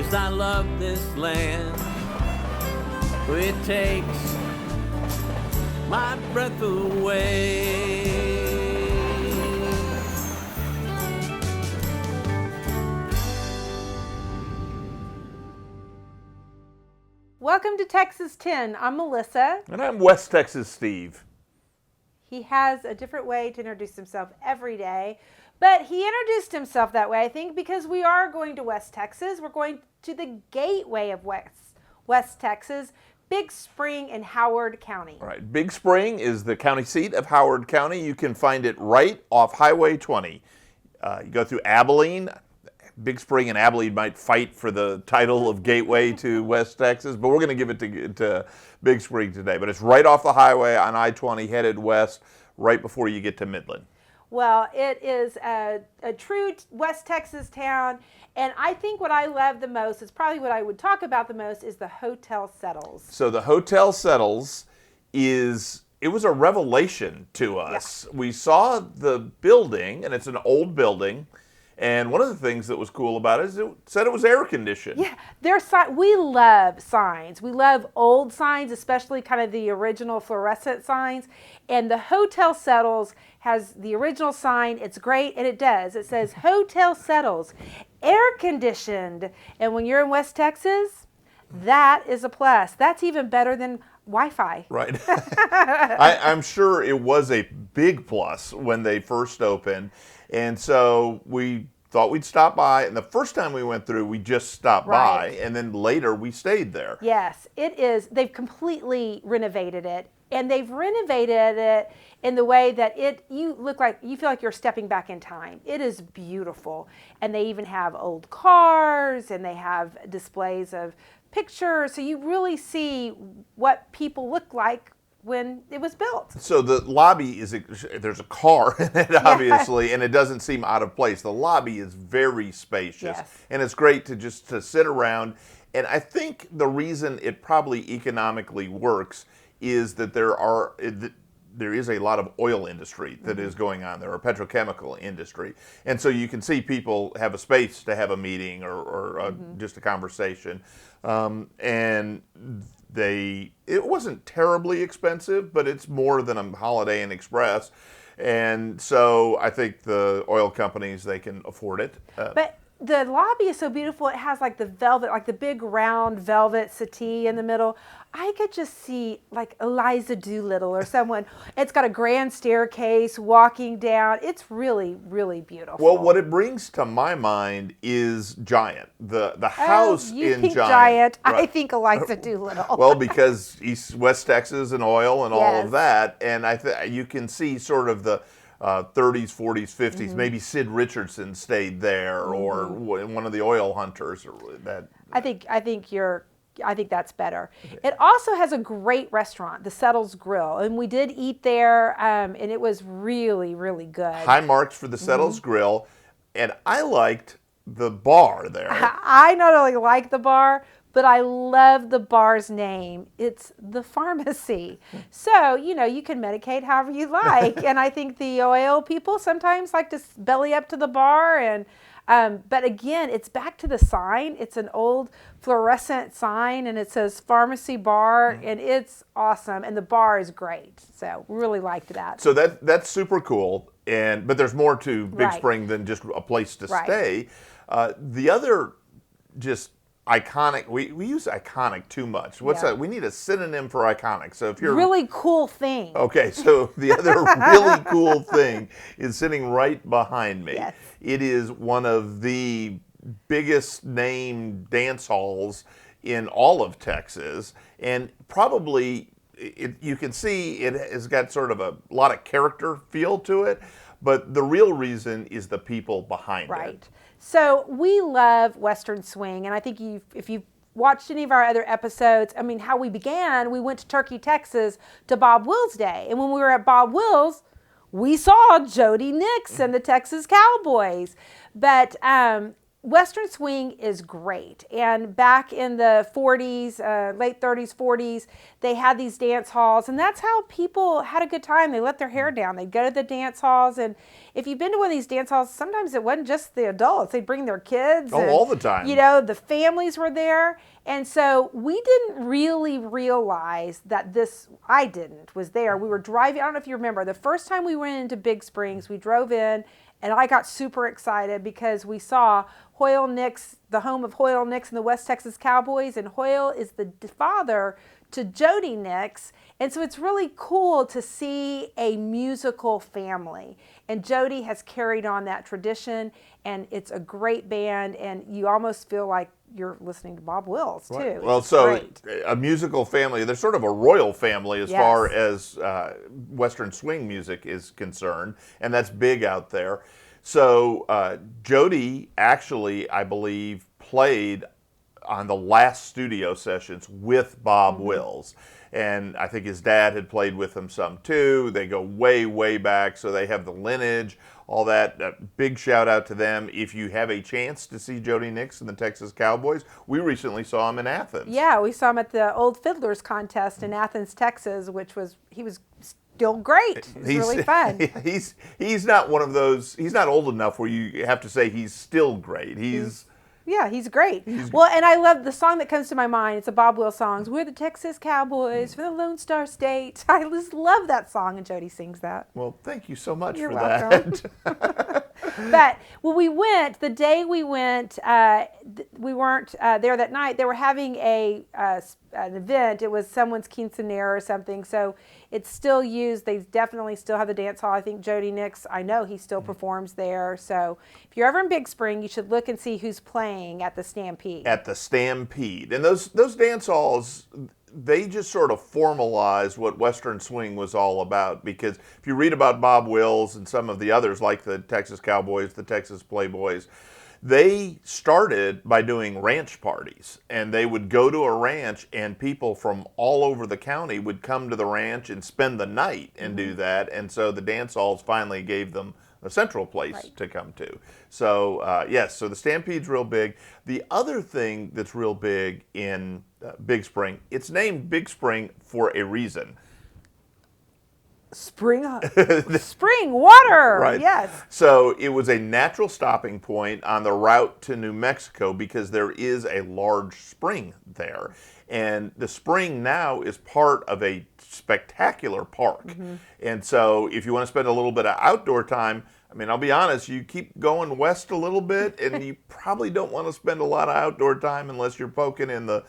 Yes, I love this land. It takes my breath away. Welcome to Texas 10. I'm Melissa. And I'm West Texas Steve. He has a different way to introduce himself every day, but he introduced himself that way, I think, because we are going to West Texas. We're going to the gateway of West Texas, Big Spring in Howard County. Right. Big Spring is the county seat of Howard County. You can find it right off Highway 20. You go through Abilene. Big Spring and Abilene might fight for the title of gateway to West Texas, but we're going to give it to Big Spring today. But it's right off the highway on I-20 headed west right before you get to Midland. Well, it is a true West Texas town, and I think what I love the most, is probably what I would talk about the most, is the Hotel Settles. So the Hotel Settles it was a revelation to us. Yeah. We saw the building, and it's an old building. And one of the things that was cool about it is it said it was air conditioned. Yeah, we love signs. We love old signs, especially kind of the original fluorescent signs. And the Hotel Settles has the original sign. It's great, and it does. It says Hotel Settles, air conditioned. And when you're in West Texas, that is a plus. That's even better than Wi-Fi. Right. I'm sure it was a big plus when they first opened. And so we thought we'd stop by. And the first time we went through, we just stopped by. And then later we stayed there. Yes, it is. They've completely renovated it. And they've renovated it in the way that you feel like you're stepping back in time. It is beautiful. And they even have old cars, and they have displays of pictures. So you really see what people look like when it was built. So the lobby there's a car in it, obviously, and it doesn't seem out of place. The lobby is very spacious, and it's great to sit around. And I think the reason it probably economically works is that there is a lot of oil industry that is going on there, or petrochemical industry. And so you can see people have a space to have a meeting or just a conversation. And it wasn't terribly expensive, but it's more than a Holiday Inn Express. And so I think the oil companies, they can afford it. But the lobby is so beautiful. It has like the velvet, like the big round velvet settee in the middle. I could just see like Eliza Doolittle or someone. It's got a grand staircase walking down. It's really, really beautiful. Well, what it brings to my mind is Giant. The house in Giant. Right. I think Eliza Doolittle. Well, because West Texas and oil and all of that. And you can see sort of the 30s, 40s, 50s. Maybe Sid Richardson stayed there, or one of the oil hunters. Or that. I think that's better. Okay. It also has a great restaurant, the Settles Grill, and we did eat there, and it was really, really good. High marks for the Settles Grill, and I liked the bar there. I not only like the bar, but I love the bar's name. It's the Pharmacy. So, you can medicate however you like. And I think the oil people sometimes like to belly up to the bar. And but again, it's back to the sign. It's an old fluorescent sign, and it says Pharmacy Bar, and it's awesome. And the bar is great. So really liked that. So that's super cool. But there's more to Big Spring than just a place to stay. The other just iconic, we use iconic too much. What's that? We need a synonym for iconic. So if you're really cool thing. Okay, so the other really cool thing is sitting right behind me. Yes. It is one of the biggest name dance halls in all of Texas, and probably you can see it has got sort of a lot of character feel to it, but the real reason is the people behind it. Right. So we love Western Swing, and I think if you've watched any of our other episodes, how we began, we went to Turkey, Texas to Bob Wills Day. And when we were at Bob Wills, we saw Jody Nix and the Texas Cowboys. But Western Swing is great. And back in the 40s, late 30s, 40s, they had these dance halls, and that's how people had a good time. They let their hair down. They'd go to the dance halls, and if you've been to one of these dance halls, sometimes it wasn't just the adults. They'd bring their kids. Oh, all the time. You know, the families were there. And so we didn't really realize that was there. We were driving, I don't know if you remember, the first time we went into Big Springs, we drove in, and I got super excited because we saw Hoyle Nix, the home of Hoyle Nix and the West Texas Cowboys, and Hoyle is the father to Jody Nix. And so it's really cool to see a musical family. And Jody has carried on that tradition, and it's a great band, and you almost feel like you're listening to Bob Wills, too. Right. Well, it's so great. A musical family, they're sort of a royal family as far as Western swing music is concerned, and that's big out there. So Jody actually, I believe, played on the last studio sessions with Bob Wills. And I think his dad had played with him some too. They go way, way back, so they have the lineage, all that. Big shout out to them. If you have a chance to see Jody Nix and the Texas Cowboys, we recently saw him in Athens. Yeah, we saw him at the Old Fiddlers Contest in Athens, Texas, he was still great. It was really fun. He's not one of those, he's not old enough where you have to say he's still great. Yeah, he's great. Well, and I love the song that comes to my mind. It's a Bob Wills song. We're the Texas Cowboys for the Lone Star State. I just love that song, and Jody sings that. Well, thank you so much You're for welcome. that. But when we went, the day we went, we weren't there that night. They were having an event. It was someone's quinceanera or something. So it's still used. They definitely still have the dance hall. I think Jody Nix, I know he still performs there. So if you're ever in Big Spring, you should look and see who's playing at the Stampede. At the Stampede. And those dance halls, they just sort of formalized what Western swing was all about, because if you read about Bob Wills and some of the others like the Texas Cowboys, the Texas Playboys, they started by doing ranch parties, and they would go to a ranch and people from all over the county would come to the ranch and spend the night and do that. And so the dance halls finally gave them a central place to come to. So yes, so the Stampede's real big. The other thing that's real big in Big Spring, it's named Big Spring for a reason. Spring water. Right. Yes. So it was a natural stopping point on the route to New Mexico because there is a large spring there. And the spring now is part of a spectacular park. And so if you want to spend a little bit of outdoor time, I mean, I'll be honest, you keep going west a little bit and you probably don't want to spend a lot of outdoor time unless you're poking in the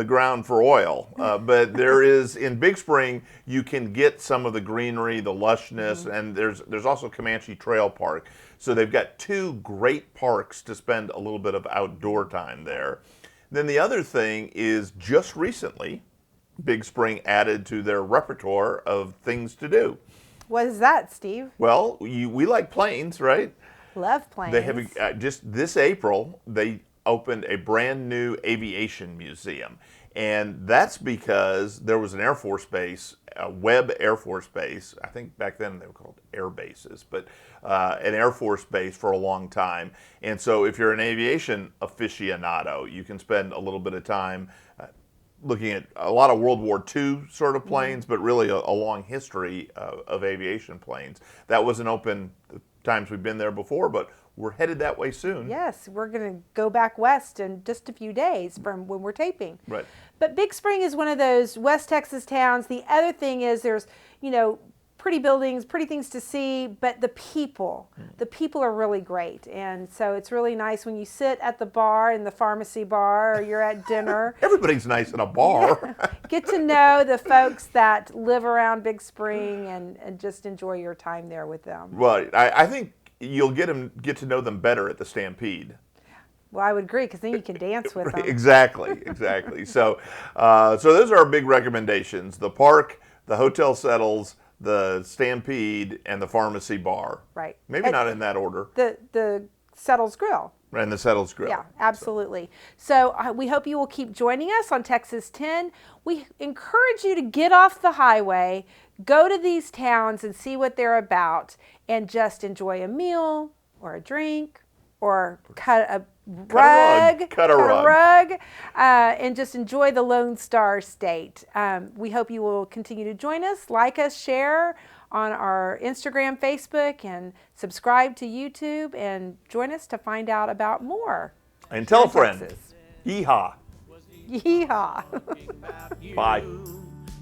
ground for oil. But there is, in Big Spring, you can get some of the greenery, the lushness, and there's also Comanche Trail Park. So they've got two great parks to spend a little bit of outdoor time there. Then the other thing is, just recently, Big Spring added to their repertoire of things to do. What is that, Steve? Well, we like planes, right? Love planes. They have just this April, they opened a brand new aviation museum. And that's because there was an Air Force base, a Webb Air Force Base. I think back then they were called air bases, but an Air Force base for a long time. And so if you're an aviation aficionado, you can spend a little bit of time looking at a lot of World War II sort of planes, but really a long history of aviation planes. That wasn't open the times we've been there before, but we're headed that way soon. Yes, we're going to go back west in just a few days from when we're taping. Right. But Big Spring is one of those West Texas towns. The other thing is there's, pretty buildings, pretty things to see, but the people are really great. And so it's really nice when you sit at the bar, in the pharmacy bar, or you're at dinner. Everybody's nice in a bar. Get to know the folks that live around Big Spring and just enjoy your time there with them. Well, I think you'll get to know them better at the Stampede. Well, I would agree, because then you can dance with them. Exactly. So those are our big recommendations: the park, the hotel settles, the Stampede, and the pharmacy bar. Right. Maybe not in that order. The Settles Grill. And the Settles Grill. Yeah, absolutely. So we hope you will keep joining us on Texas 10. We encourage you to get off the highway, go to these towns and see what they're about, and just enjoy a meal or a drink or cut a rug, cut a rug, and just enjoy the Lone Star State. We hope you will continue to join us, like us, share on our Instagram, Facebook, and subscribe to YouTube, and join us to find out about more. And tell a friend. Texas. Yeehaw. Yeehaw. Bye.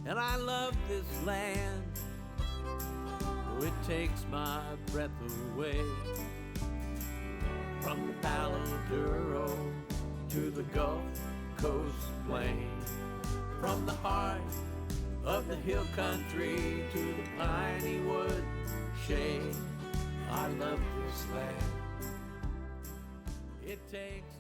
And I love this land. It takes my breath away. From the Palo Duro to the Gulf Coast plain. From the heart of the hill country to the piney wood shade. I love this land. It takes